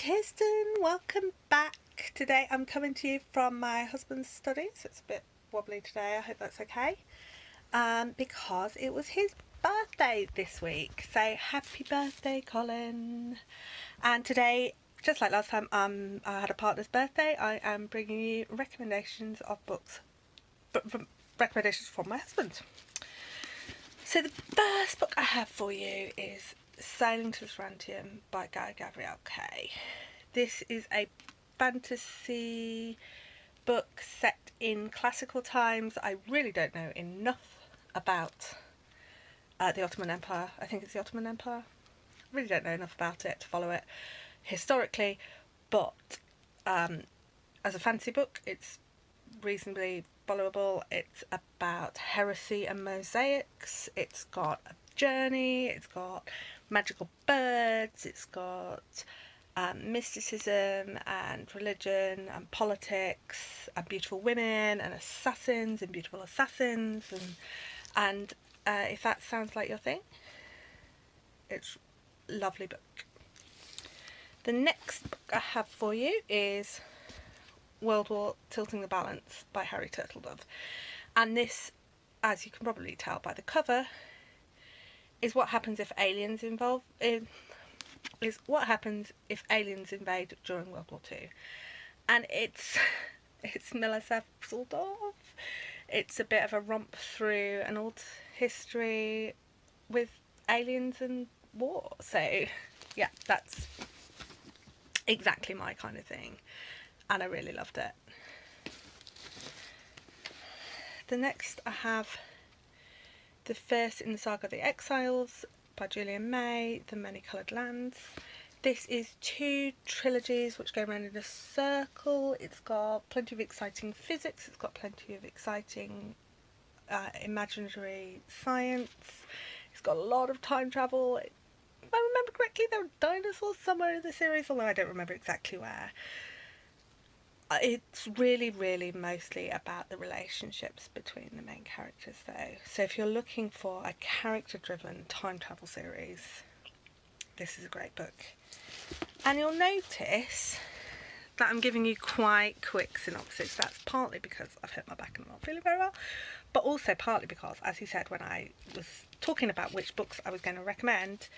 Kirsten, welcome back. Today I'm coming to you from my husband's study, so it's a bit wobbly today. I hope that's okay. Because it was his birthday this week. So happy birthday, Colin. And today, just like last time, I had a partner's birthday. I am bringing you recommendations of books, recommendations from my husband. So the first book I have for you is Sailing to Sarantium by Guy Gavriel Kay. This is a fantasy book set in classical times. I really don't know enough about the Ottoman Empire. I think it's the Ottoman Empire. I really don't know enough about it to follow it historically, but as a fantasy book, it's reasonably followable. It's about heresy and mosaics. It's got a journey, it's got magical birds, it's got mysticism and religion and politics and beautiful women and assassins and beautiful assassins, and if that sounds like your thing, it's a lovely book. The next book I have for you is World War Tilting the Balance by Harry Turtledove, and this, as you can probably tell by the cover, is what happens if aliens invade during World War II. And it's Milosev Soldov. It's a bit of a romp through an old history with aliens and war. So yeah, that's exactly my kind of thing, and I really loved it. The next I have The First in the Saga of the Exiles by Julian May, The Many Coloured Lands. This is two trilogies which go around in a circle. It's got plenty of exciting physics, it's got plenty of exciting imaginary science, it's got a lot of time travel. If I remember correctly, there were dinosaurs somewhere in the series, although I don't remember exactly where. It's really, really mostly about the relationships between the main characters, though. So if you're looking for a character-driven time travel series, this is a great book. And you'll notice that I'm giving you quite quick synopsis. That's partly because I've hurt my back and I'm not feeling very well, but also partly because, as he said when I was talking about which books I was going to recommend,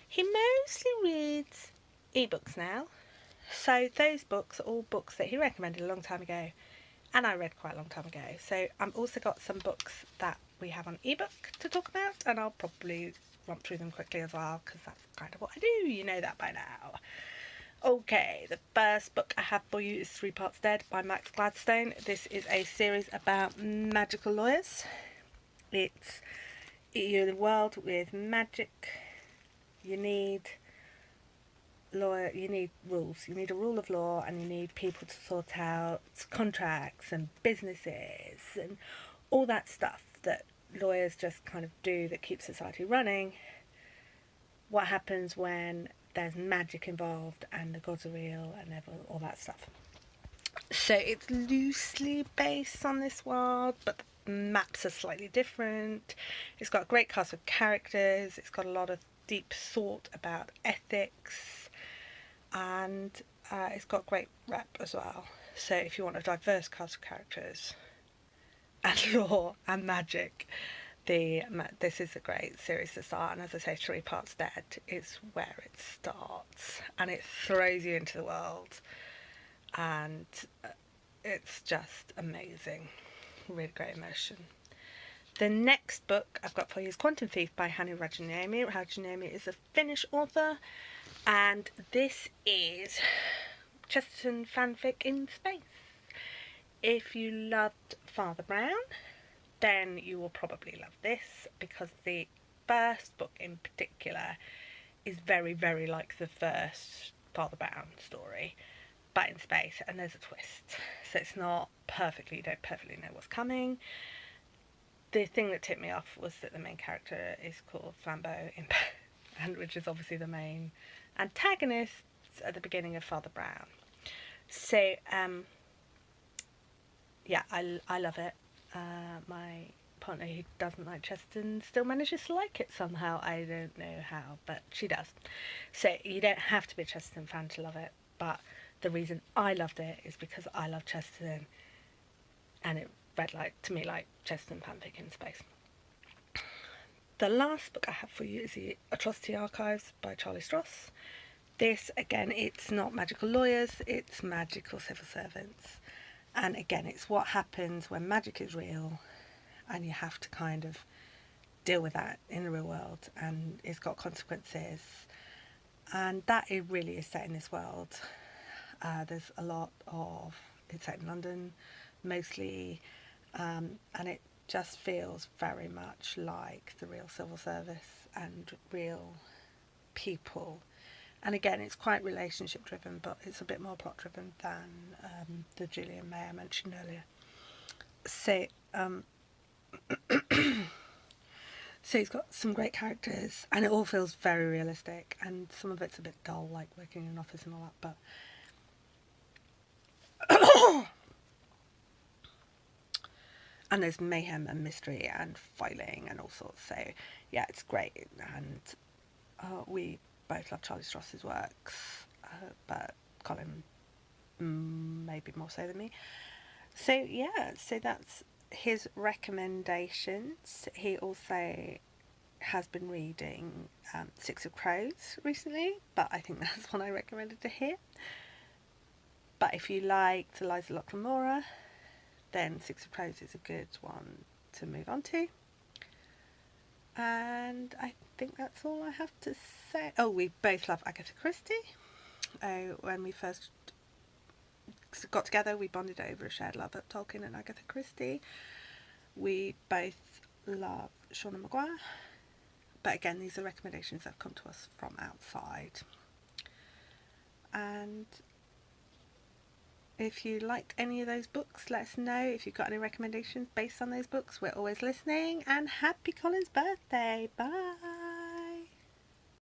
he mostly reads ebooks now. So those books are all books that he recommended a long time ago, and I read quite a long time ago. So I've also got some books that we have on ebook to talk about, and I'll probably romp through them quickly as well, because that's kind of what I do, you know that by now. Okay, the first book I have for you is Three Parts Dead by Max Gladstone. This is a series about magical lawyers. It's in a world with magic. You need rules. You need a rule of law, and you need people to sort out contracts and businesses and all that stuff that lawyers just kind of do that keeps society running. What happens when there's magic involved and the gods are real and all that stuff. So it's loosely based on this world, but the maps are slightly different. It's got a great cast of characters. It's got a lot of deep thought about ethics, and it's got great rep as well. So if you want a diverse cast of characters and law and magic, this is a great series to start. And as I say, Three Parts Dead is where it starts, and it throws you into the world, and it's just amazing. Really great emotion. The next book I've got for you is Quantum Thief by Hannu Rajaniemi. Rajaniemi is a Finnish author, and this is Chesterton fanfic in space. If you loved Father Brown, then you will probably love this, because the first book in particular is very, very like the first Father Brown story, but in space, and there's a twist. So it's not perfectly, you don't perfectly know what's coming. The thing that tipped me off was that the main character is called Flambeau, and which is obviously the main antagonist at the beginning of Father Brown. So yeah, I love it. My partner, who doesn't like Chesterton, still manages to like it somehow. I don't know how, but she does. So you don't have to be a Chesterton fan to love it. but the reason I loved it is because I love Chesterton, and it read to me like Chesterton fanfic in space. The last book I have for you is The Atrocity Archives by Charlie Stross. This, again, it's not magical lawyers, it's magical civil servants. And again, it's what happens when magic is real and you have to kind of deal with that in the real world, and it's got consequences. And that it really is set in this world. There's a lot of, it's set in London mostly, and it just feels very much like the real civil service and real people. And again, it's quite relationship driven, but it's a bit more plot driven than the Julian May I mentioned earlier. So, so he's got some great characters, and it all feels very realistic, and some of it's a bit dull, like working in an office and all that, but and there's mayhem and mystery and filing and all sorts. So yeah, it's great, and we both love Charlie Stross's works, but Colin maybe more so than me. So yeah, so that's his recommendations. He also has been reading Six of Crows recently, but I think that's one I recommended to him. But if you liked Eliza Locke-Lamora, then Six of Crows is a good one to move on to. And I think that's all I have to say. Oh, we both love Agatha Christie. When we first got together, we bonded over a shared love of Tolkien and Agatha Christie. We both love Shauna Maguire. But again, these are recommendations that have come to us from outside. And if you liked any of those books, let us know. If you've got any recommendations based on those books, we're always listening. And happy Colin's birthday. Bye.